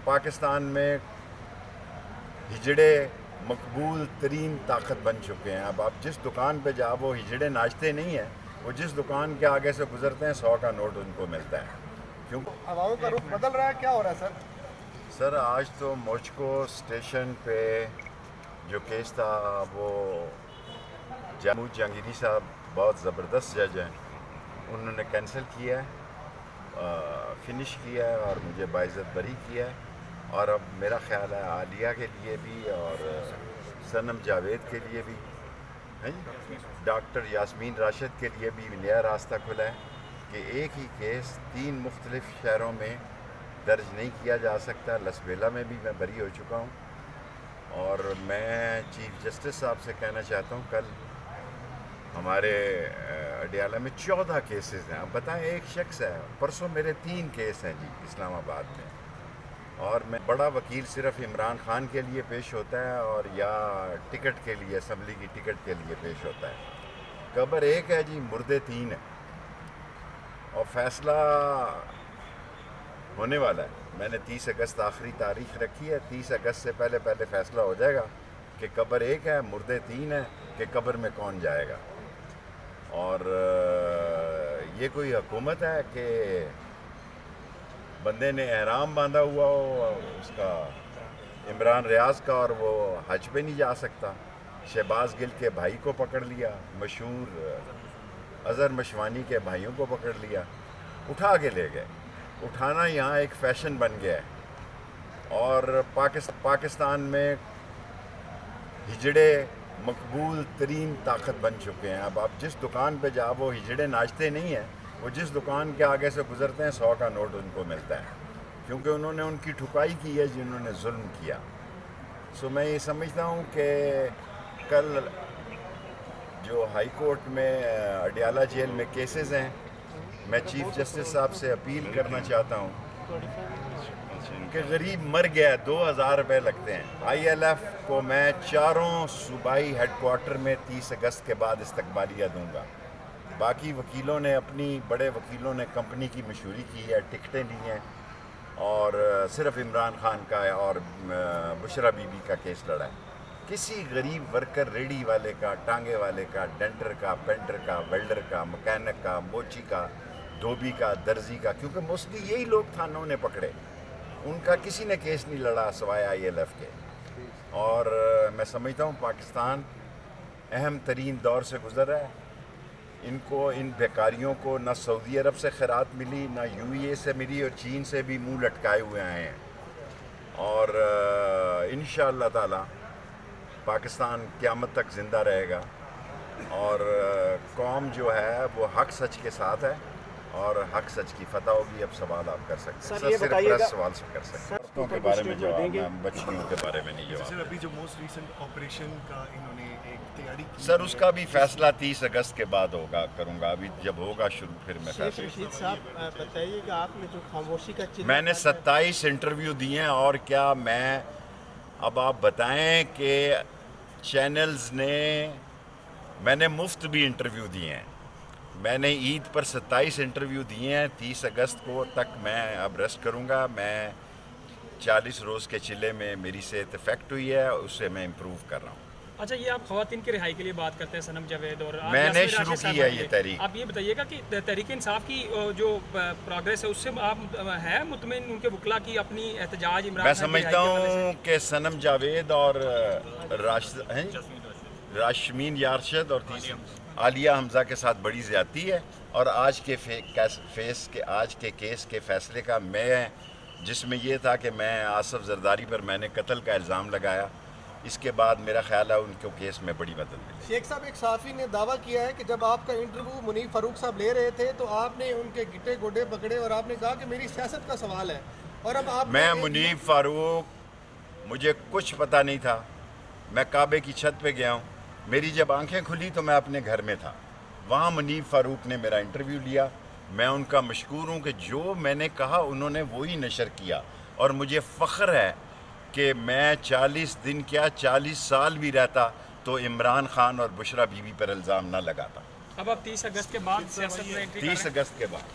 پاکستان میں ہجڑے مقبول ترین طاقت بن چکے ہیں. اب آپ جس دکان پہ جا وہ ہجڑے ناچتے نہیں ہیں, وہ جس دکان کے آگے سے گزرتے ہیں 100 کا نوٹ ان کو ملتا ہے. کیوں عواموں کا رخ بدل رہا ہے, کیا ہو رہا ہے سر؟ سر آج تو مجھ اسٹیشن پہ جو کیس تھا وہ محمود جہانگیری صاحب بہت زبردست جج ہیں, انہوں نے کینسل کیا ہے, فنش کیا ہے اور مجھے باعزت بری کیا ہے. اور اب میرا خیال ہے عالیہ کے لیے بھی اور صنم جاوید کے لیے بھی, ڈاکٹر یاسمین راشد کے لیے بھی نیا راستہ کھلا ہے کہ ایک ہی کیس 3 مختلف شہروں میں درج نہیں کیا جا سکتا. لسبیلا میں بھی میں بری ہو چکا ہوں. اور میں چیف جسٹس صاحب سے کہنا چاہتا ہوں, کل ہمارے اڈیالہ میں 14 کیسز ہیں. اب بتائیں, ایک شخص ہے, پرسوں میرے 3 کیس ہیں جی اسلام آباد میں, اور میں بڑا وکیل صرف عمران خان کے لیے پیش ہوتا ہے اور یا ٹکٹ کے لیے, اسمبلی کی ٹکٹ کے لیے پیش ہوتا ہے. قبر ایک ہے جی, مردے 3 ہیں, اور فیصلہ ہونے والا ہے. میں نے 30 اگست آخری تاریخ رکھی ہے, 30 اگست سے پہلے فیصلہ ہو جائے گا کہ قبر ایک ہے, مردے 3 ہیں, کہ قبر میں کون جائے گا. اور یہ کوئی حکومت ہے کہ بندے نے احرام باندھا ہوا ہو اس کا, عمران ریاض کا, اور وہ حج پہ نہیں جا سکتا. شہباز گل کے بھائی کو پکڑ لیا, مشہور اظہر مشوانی کے بھائیوں کو پکڑ لیا, اٹھا کے لے گئے. اٹھانا یہاں ایک فیشن بن گیا ہے. اور پاکستان میں ہجڑے مقبول ترین طاقت بن چکے ہیں. اب آپ جس دکان پہ جا وہ ہجڑے ناچتے نہیں ہیں, وہ جس دکان کے آگے سے گزرتے ہیں 100 کا نوٹ ان کو ملتا ہے, کیونکہ انہوں نے ان کی ٹھکائی کی ہے جنہوں نے ظلم کیا. سو میں یہ سمجھتا ہوں کہ کل جو ہائی کورٹ میں اڈیالہ جیل میں کیسز ہیں, میں چیف جسٹس صاحب سے اپیل کرنا چاہتا ہوں کہ غریب مر گیا, 2000 روپے لگتے ہیں. آئی ایل ایف کو میں 4 صوبائی ہیڈ کوارٹر میں 30 اگست کے بعد استقبالیہ دوں گا. باقی وکیلوں نے بڑے وکیلوں نے کمپنی کی مشہوری کی ہے, ٹکٹیں لی ہیں, اور صرف عمران خان کا اور بشرا بی بی کا کیس لڑا ہے. کسی غریب ورکر, ریڑھی والے کا, ٹانگے والے کا, ڈنٹر کا, پینٹر کا, ویلڈر کا, مکینک کا, موچی کا, دھوبی کا, درزی کا, کیونکہ موسٹلی یہی لوگ تھانوں نے پکڑے, ان کا کسی نے کیس نہیں لڑا سوائے آئی ایل ایف کے. اور میں سمجھتا ہوں پاکستان اہم ترین دور سے گزر رہا ہے. ان بیکاریوں کو نہ سعودی عرب سے خیرات ملی, نہ یو ای اے سے ملی, اور چین سے بھی منہ لٹکائے ہوئے آئے ہیں. اور انشاءاللہ تعالی پاکستان قیامت تک زندہ رہے گا, اور قوم جو ہے وہ حق سچ کے ساتھ ہے, اور حق سچ کی فتح ہوگی. اب سوال آپ کر سکتے ہیں, صرف پریس سوال سے کر سکتے ہیں. بچوں کے بارے میں جواب, بچیوں کے بارے میں نہیں جواب. سر ابھی جو موسٹ ریسنٹ آپریشن کا انہوں نے ایک تیاری کی, سر اس کا بھی فیصلہ 30 اگست کے بعد کروں گا. ابھی جب ہوگا شروع پھر میں فیصلہ. رشید صاحب بتائیے کہ آپ نے جو خاموشی کا میں نے 27 انٹرویو دیے ہیں, اور کیا میں اب آپ بتائیں کہ چینلز میں نے مفت بھی انٹرویو دیے ہیں. میں نے عید پر 27 انٹرویو دیے ہیں. 30 اگست کو تک میں اب ریسٹ کروں گا. میں 40 روز کے چلے میں میری صحت افیکٹ ہوئی ہے, اس سے میں امپروو کر رہا ہوں. اچھا, یہ آپ خواتین کی رہائی کے لیے بات کرتے ہیں, صنم جاوید اور میں نے شروع کی ہے یہ تحریک. آپ یہ بتائیے گا کہ تحریک انصاف کی جو پروگریس ہے اس سے آپ ہے مطمئن, ان کے وکلا کی اپنی احتجاج عمران میں سمجھتا ہوں کہ صنم جاوید اور راشمین یارشد اور عالیہ حمزہ کے ساتھ بڑی زیادتی ہے. اور آج کے کیس کے فیصلے کا جس میں یہ تھا کہ میں آصف زرداری پر میں نے قتل کا الزام لگایا, اس کے بعد میرا خیال ہے ان کو کیس میں بڑی مدد ملی. شیخ صاحب, ایک صحافی نے دعویٰ کیا ہے کہ جب آپ کا انٹرویو منیب فاروق صاحب لے رہے تھے تو آپ نے ان کے گٹے گوڈے پکڑے اور آپ نے کہا کہ میری سیاست کا سوال ہے. اور اب آپ میں منیب فاروق, مجھے کچھ پتہ نہیں تھا. میں کعبے کی چھت پہ گیا ہوں, میری جب آنکھیں کھلی تو میں اپنے گھر میں تھا. وہاں منیب فاروق نے میرا انٹرویو لیا. میں ان کا مشکور ہوں کہ جو میں نے کہا انہوں نے وہی نشر کیا, اور مجھے فخر ہے کہ میں 40 دن کیا 40 سال بھی رہتا تو عمران خان اور بشرا بی بی پر الزام نہ لگاتا. اب آپ 30 اگست کے بعد سیاست میں 30 اگست کے بعد